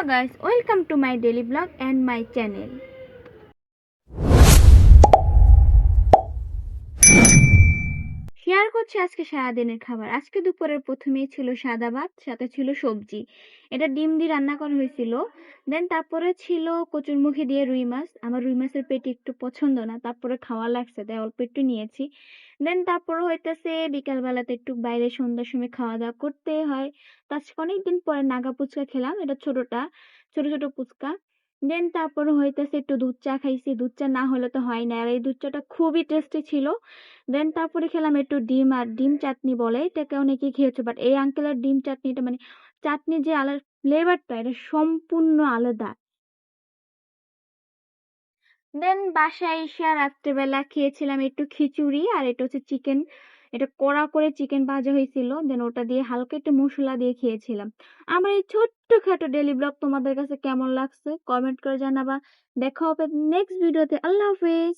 guys, welcome to my daily vlog and my channel. Share করছি আজকে সারাদিনের খাবার। আজকে দুপুরের প্রথমেই ছিল সাদা ভাত, সাথে ছিল সবজি। এটা ডিম দিয়ে রান্না করা হয়েছিল। দেন তারপরে ছিল কচুরমুখী দিয়ে রুই মাছ। আমার রুই মাছের পেটি একটু পছন্দ না, তারপরে খাওয়া লাগছে তাই অল্প একটু নিয়েছি। দেন তারপরে হইতেছে বিকালবেলাতে একটু বাইরে সন্ধ্যার সময় খাওয়া দাওয়া করতে হয়। তো আজকে অনেকদিন পরে নাগা ফুচকা খেলাম, এটা ছোটটা, ছোট ছোট ফুচকা। দেন তারপরে হইতেছে একটু দুধ চা খাইছি, দুধ চা না হলে তো হয় না, আর এই দুধ চাটা খুবই টেস্টি ছিল। দেন তারপরে খেলাম একটু ডিম, আর ডিম চাটনি বলে এটাকে, অনেকেই খেয়েছো, বাট এই আঙ্কেলের ডিম চাটনিটা মানে চাটনি যে আলাদা ফ্লেভারটা, এটা সম্পূর্ণ আলাদা। দেন বাসায় এসে রাত্রেবেলা খেয়েছিলাম একটু খিচুড়ি, আর এটা হচ্ছে চিকেন, এটা কড়া করে চিকেন ভাজা হয়েছিল, দেন ওটা দিয়ে হালকা একটু মশলা দিয়ে খেয়েছিলাম। আমার এই ছোট্টখাটো ডেলি ব্লগ তোমাদের কাছে কেমন লাগছে কমেন্ট করে জানাবা। দেখা হবে নেক্সট ভিডিওতে। আল্লাহ হাফেজ।